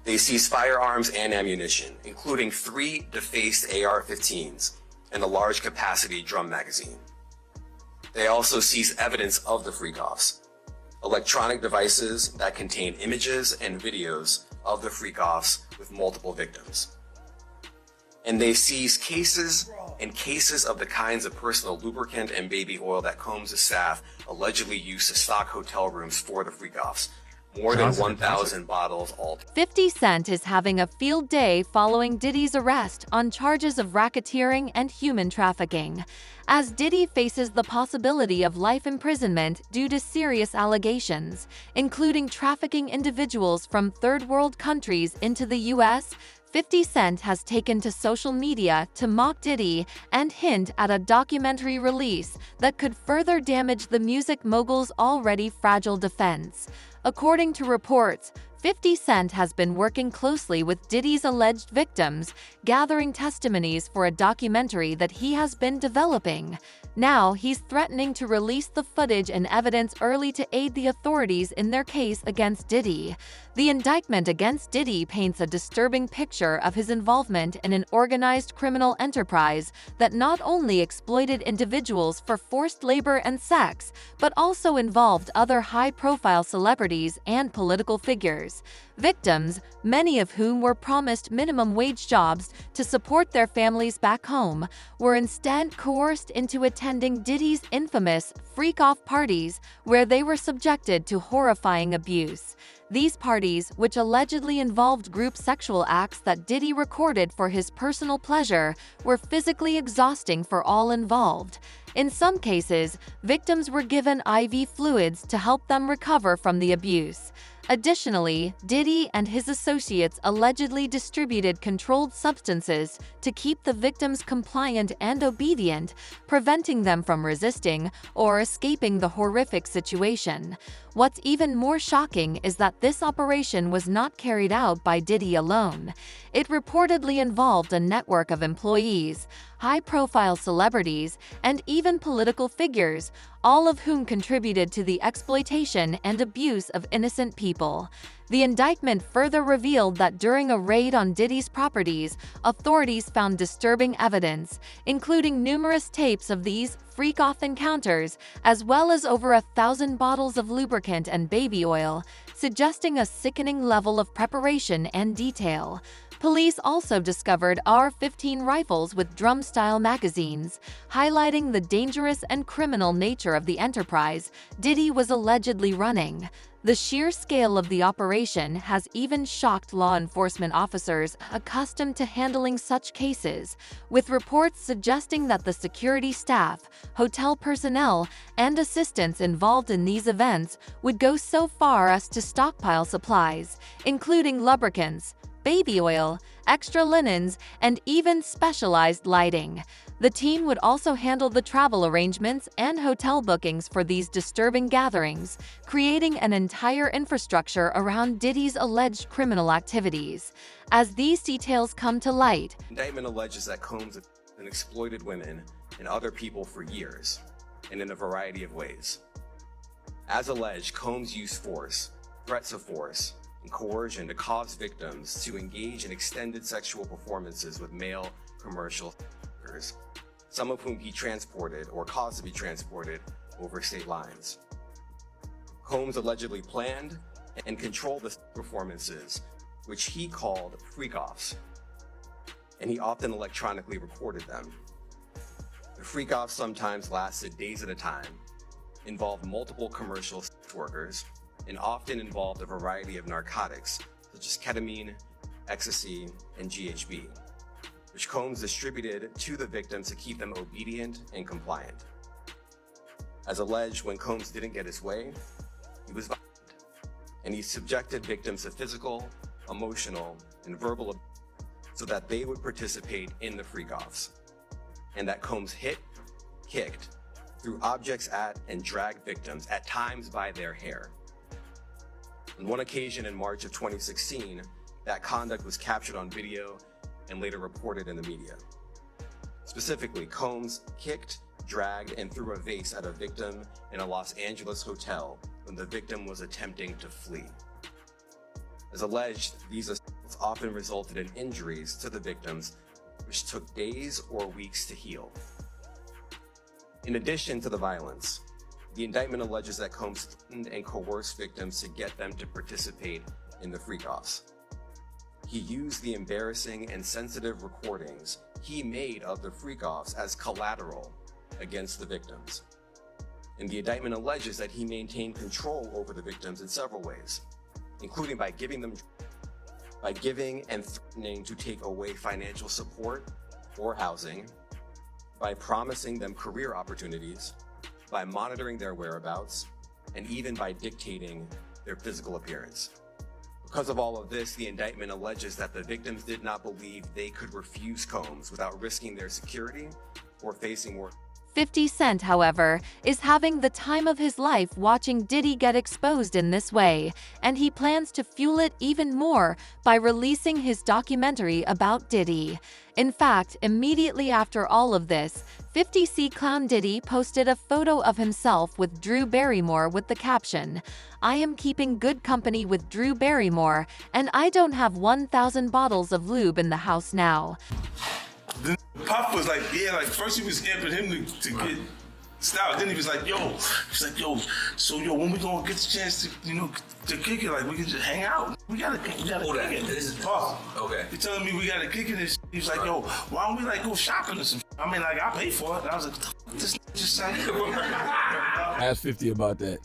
They seized firearms and ammunition, including 3 defaced AR-15s and a large-capacity drum magazine. They also seized evidence of the freak-offs, electronic devices that contain images and videos of the freak-offs with multiple victims. And they seized cases and cases of the kinds of personal lubricant and baby oil that Combs' staff allegedly used to stock hotel rooms for the freak-offs. More than 1,000 bottles all. 50 Cent is having a field day following Diddy's arrest on charges of racketeering and human trafficking, as Diddy faces the possibility of life imprisonment due to serious allegations, including trafficking individuals from third-world countries into the U.S. 50 Cent has taken to social media to mock Diddy and hint at a documentary release that could further damage the music mogul's already fragile defense. According to reports, 50 Cent has been working closely with Diddy's alleged victims, gathering testimonies for a documentary that he has been developing. Now, he's threatening to release the footage and evidence early to aid the authorities in their case against Diddy. The indictment against Diddy paints a disturbing picture of his involvement in an organized criminal enterprise that not only exploited individuals for forced labor and sex, but also involved other high-profile celebrities and political figures. Victims, many of whom were promised minimum wage jobs to support their families back home, were instead coerced into attending Diddy's infamous freak-off parties, where they were subjected to horrifying abuse. These parties, which allegedly involved group sexual acts that Diddy recorded for his personal pleasure, were physically exhausting for all involved. In some cases, victims were given IV fluids to help them recover from the abuse. Additionally, Diddy and his associates allegedly distributed controlled substances to keep the victims compliant and obedient, preventing them from resisting or escaping the horrific situation. What's even more shocking is that this operation was not carried out by Diddy alone. It reportedly involved a network of employees, high-profile celebrities, and even political figures, all of whom contributed to the exploitation and abuse of innocent people. The indictment further revealed that during a raid on Diddy's properties, authorities found disturbing evidence, including numerous tapes of these freak-off encounters, as well as over 1,000 bottles of lubricant and baby oil, suggesting a sickening level of preparation and detail. Police also discovered AR-15 rifles with drum-style magazines, highlighting the dangerous and criminal nature of the enterprise Diddy was allegedly running. The sheer scale of the operation has even shocked law enforcement officers accustomed to handling such cases, with reports suggesting that the security staff, hotel personnel, and assistants involved in these events would go so far as to stockpile supplies, including lubricants, baby oil, extra linens, and even specialized lighting. The team would also handle the travel arrangements and hotel bookings for these disturbing gatherings, creating an entire infrastructure around Diddy's alleged criminal activities. As these details come to light, The indictment alleges that Combs has exploited women and other people for years, and in a variety of ways. As alleged, Combs used force, threats of force, and coercion to cause victims to engage in extended sexual performances with male commercial workers, some of whom he transported or caused to be transported over state lines. Combs allegedly planned and controlled the performances, which he called freak-offs, and he often electronically recorded them. The freak-offs sometimes lasted days at a time, involved multiple commercial sex workers, and often involved a variety of narcotics, such as ketamine, ecstasy, and GHB, which Combs distributed to the victims to keep them obedient and compliant. As alleged, when Combs didn't get his way, he was violent, and he subjected victims to physical, emotional, and verbal abuse so that they would participate in the freak-offs, and that Combs hit, kicked, threw objects at, and dragged victims, at times by their hair. On one occasion in March of 2016, that conduct was captured on video and later reported in the media. Specifically, Combs kicked, dragged, and threw a vase at a victim in a Los Angeles hotel when the victim was attempting to flee. As alleged, these often resulted in injuries to the victims, which took days or weeks to heal. In addition to the violence, the indictment alleges that Combs threatened and coerced victims to get them to participate in the freak-offs. He used the embarrassing and sensitive recordings he made of the freak-offs as collateral against the victims. And the indictment alleges that he maintained control over the victims in several ways, including by giving and threatening to take away financial support or housing, by promising them career opportunities, by monitoring their whereabouts, and even by dictating their physical appearance. Because of all of this, the indictment alleges that the victims did not believe they could refuse Combs without risking their security or facing more. 50 Cent, however, is having the time of his life watching Diddy get exposed in this way, and he plans to fuel it even more by releasing his documentary about Diddy. In fact, immediately after all of this, 50 Cent clown Diddy posted a photo of himself with Drew Barrymore with the caption, "I am keeping good company with Drew Barrymore, and I don't have 1,000 bottles of lube in the house now." Then Puff was like, yeah, like first he was amping him to get style. Then he was like, so when we gonna get the chance to kick it, like we can just hang out. We gotta kick it. This is Puff. Okay. He telling me we gotta kick it and shit. He was like, why don't we like go shopping or some shit? I mean, like I pay for it. And I was like, this just sounded I asked 50 about that,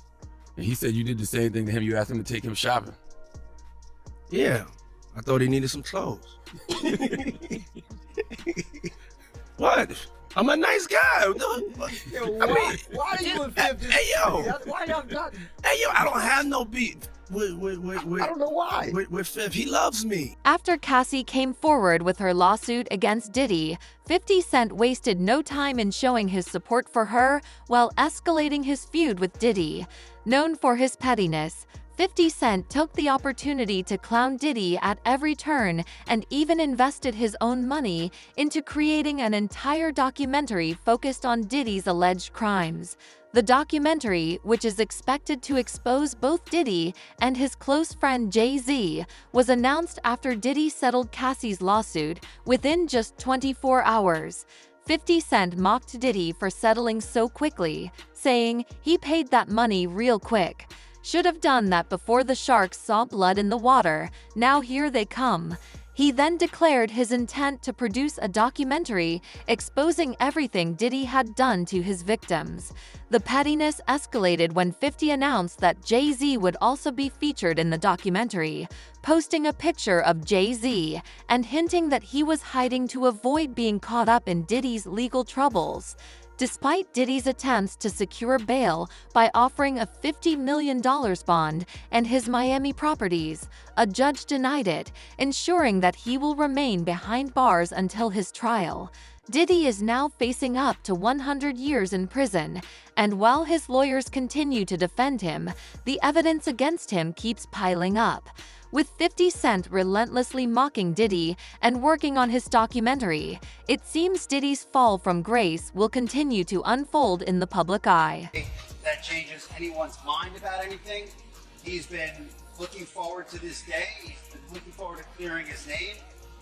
and he said you did the same thing to him. You asked him to take him shopping. Yeah, I thought he needed some clothes. What? I'm a nice guy. Yo, why are you in 50? Hey, yo. Why y'all got? Hey, yo, I don't have no beef with I don't know why. With Fifth. He loves me. After Cassie came forward with her lawsuit against Diddy, 50 Cent wasted no time in showing his support for her while escalating his feud with Diddy. Known for his pettiness, 50 Cent took the opportunity to clown Diddy at every turn and even invested his own money into creating an entire documentary focused on Diddy's alleged crimes. The documentary, which is expected to expose both Diddy and his close friend Jay-Z, was announced after Diddy settled Cassie's lawsuit within just 24 hours. 50 Cent mocked Diddy for settling so quickly, saying he paid that money real quick. Should have done that before the sharks saw blood in the water. Now here they come. He then declared his intent to produce a documentary exposing everything Diddy had done to his victims. The pettiness escalated when 50 announced that Jay-Z would also be featured in the documentary, posting a picture of Jay-Z and hinting that he was hiding to avoid being caught up in Diddy's legal troubles. Despite Diddy's attempts to secure bail by offering a $50 million bond and his Miami properties, a judge denied it, ensuring that he will remain behind bars until his trial. Diddy is now facing up to 100 years in prison, and while his lawyers continue to defend him, the evidence against him keeps piling up. With 50 Cent relentlessly mocking Diddy and working on his documentary, it seems Diddy's fall from grace will continue to unfold in the public eye. That changes anyone's mind about anything. He's been looking forward to this day. He's been looking forward to clearing his name,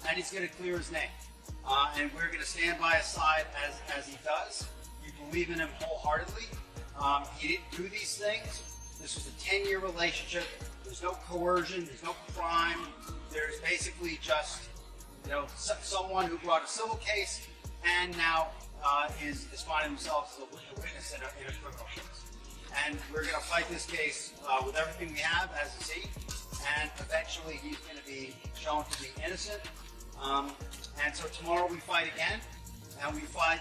and he's going to clear his name. And we're going to stand by his side as he does. We believe in him wholeheartedly. He didn't do these things. This was a 10-year relationship. There's no coercion, there's no crime. There's basically just, someone who brought a civil case and now is finding themselves as a witness in a criminal case. And we're going to fight this case with everything we have as a team. And eventually he's going to be shown to be innocent. And so tomorrow we fight again. And we'll fight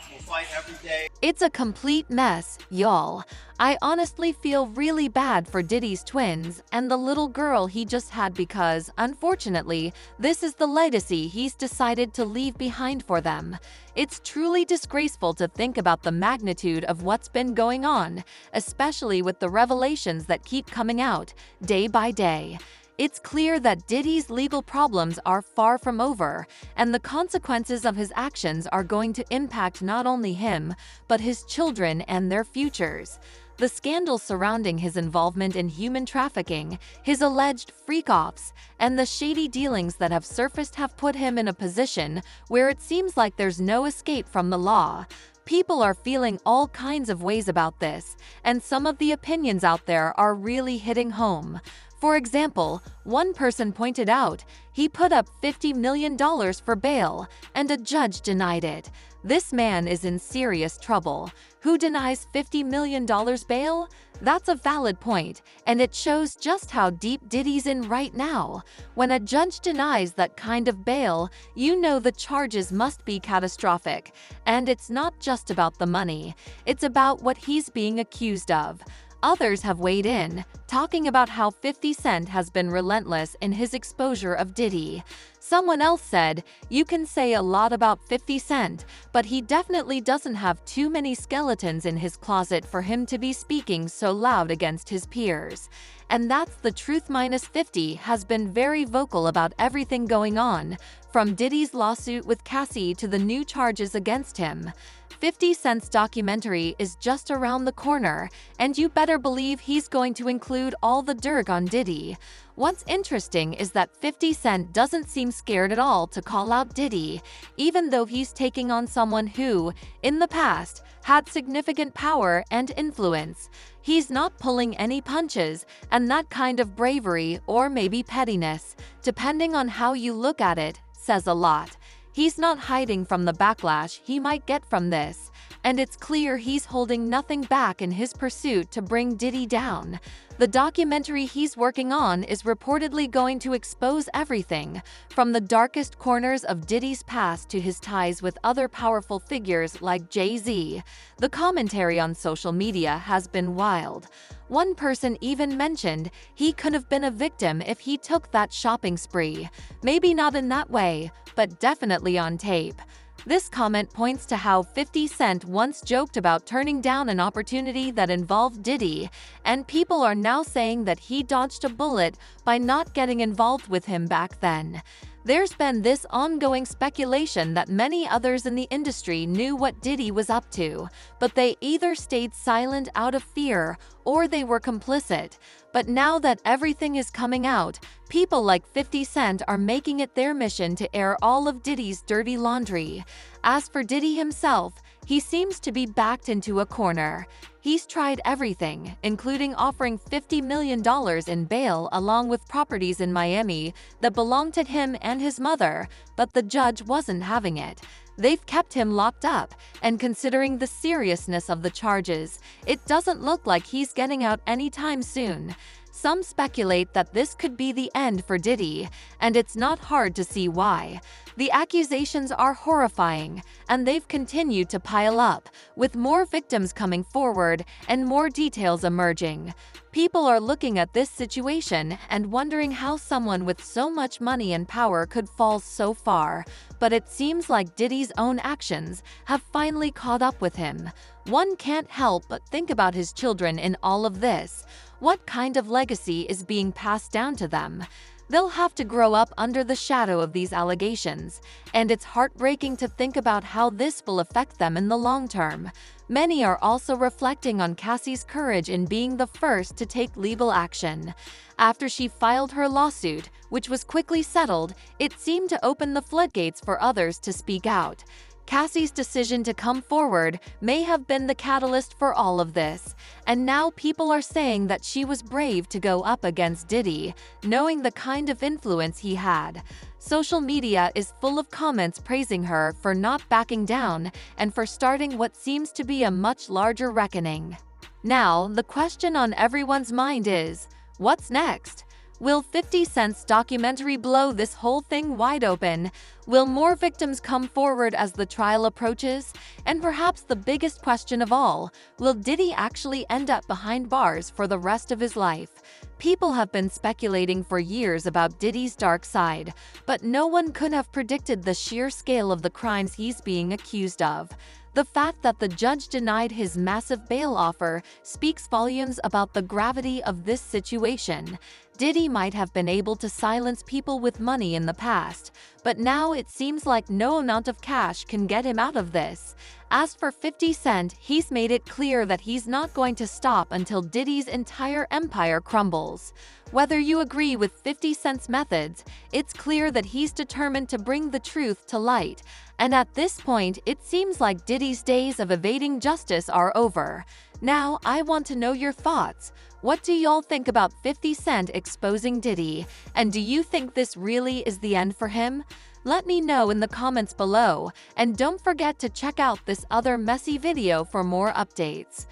every day. It's a complete mess, y'all. I honestly feel really bad for Diddy's twins and the little girl he just had because, unfortunately, this is the legacy he's decided to leave behind for them. It's truly disgraceful to think about the magnitude of what's been going on, especially with the revelations that keep coming out day by day. It's clear that Diddy's legal problems are far from over, and the consequences of his actions are going to impact not only him, but his children and their futures. the scandal surrounding his involvement in human trafficking, his alleged freak-offs, and the shady dealings that have surfaced have put him in a position where it seems like there's no escape from the law. People are feeling all kinds of ways about this, and some of the opinions out there are really hitting home. For example, one person pointed out he put up $50 million for bail, and a judge denied it. This man is in serious trouble. Who denies $50 million bail? That's a valid point, and it shows just how deep Diddy's in right now. When a judge denies that kind of bail, you know the charges must be catastrophic. And it's not just about the money, it's about what he's being accused of. Others have weighed in, talking about how 50 Cent has been relentless in his exposure of Diddy. Someone else said, "You can say a lot about 50 Cent, but he definitely doesn't have too many skeletons in his closet for him to be speaking so loud against his peers." And that's the truth. 50 has been very vocal about everything going on, from Diddy's lawsuit with Cassie to the new charges against him. 50 Cent's documentary is just around the corner, and you better believe he's going to include all the dirt on Diddy. What's interesting is that 50 Cent doesn't seem scared at all to call out Diddy, even though he's taking on someone who, in the past, had significant power and influence. He's not pulling any punches, and that kind of bravery, or maybe pettiness, depending on how you look at it, says a lot. He's not hiding from the backlash he might get from this, and it's clear he's holding nothing back in his pursuit to bring Diddy down. The documentary he's working on is reportedly going to expose everything, from the darkest corners of Diddy's past to his ties with other powerful figures like Jay-Z. The commentary on social media has been wild. One person even mentioned he could have been a victim if he took that shopping spree. Maybe not in that way, but definitely on tape. This comment points to how 50 Cent once joked about turning down an opportunity that involved Diddy, and people are now saying that he dodged a bullet by not getting involved with him back then. There's been this ongoing speculation that many others in the industry knew what Diddy was up to, but they either stayed silent out of fear or they were complicit. But now that everything is coming out, people like 50 Cent are making it their mission to air all of Diddy's dirty laundry. As for Diddy himself, he seems to be backed into a corner. He's tried everything, including offering $50 million in bail along with properties in Miami that belonged to him and his mother, but the judge wasn't having it. They've kept him locked up, and considering the seriousness of the charges, it doesn't look like he's getting out anytime soon. Some speculate that this could be the end for Diddy, and it's not hard to see why. The accusations are horrifying, and they've continued to pile up, with more victims coming forward and more details emerging. People are looking at this situation and wondering how someone with so much money and power could fall so far, but it seems like Diddy's own actions have finally caught up with him. One can't help but think about his children in all of this. What kind of legacy is being passed down to them? They'll have to grow up under the shadow of these allegations, and it's heartbreaking to think about how this will affect them in the long term. Many are also reflecting on Cassie's courage in being the first to take legal action. After she filed her lawsuit, which was quickly settled, it seemed to open the floodgates for others to speak out. Cassie's decision to come forward may have been the catalyst for all of this, and now people are saying that she was brave to go up against Diddy, knowing the kind of influence he had. Social media is full of comments praising her for not backing down and for starting what seems to be a much larger reckoning. Now, the question on everyone's mind is, what's next? Will 50 Cent's documentary blow this whole thing wide open? Will more victims come forward as the trial approaches? And perhaps the biggest question of all, will Diddy actually end up behind bars for the rest of his life? People have been speculating for years about Diddy's dark side, but no one could have predicted the sheer scale of the crimes he's being accused of. The fact that the judge denied his massive bail offer speaks volumes about the gravity of this situation. Diddy might have been able to silence people with money in the past, but now it seems like no amount of cash can get him out of this. As for 50 Cent, he's made it clear that he's not going to stop until Diddy's entire empire crumbles. Whether you agree with 50 Cent's methods, it's clear that he's determined to bring the truth to light, and at this point, it seems like Diddy's days of evading justice are over. Now, I want to know your thoughts. What do y'all think about 50 Cent exposing Diddy? And do you think this really is the end for him? Let me know in the comments below, and don't forget to check out this other messy video for more updates.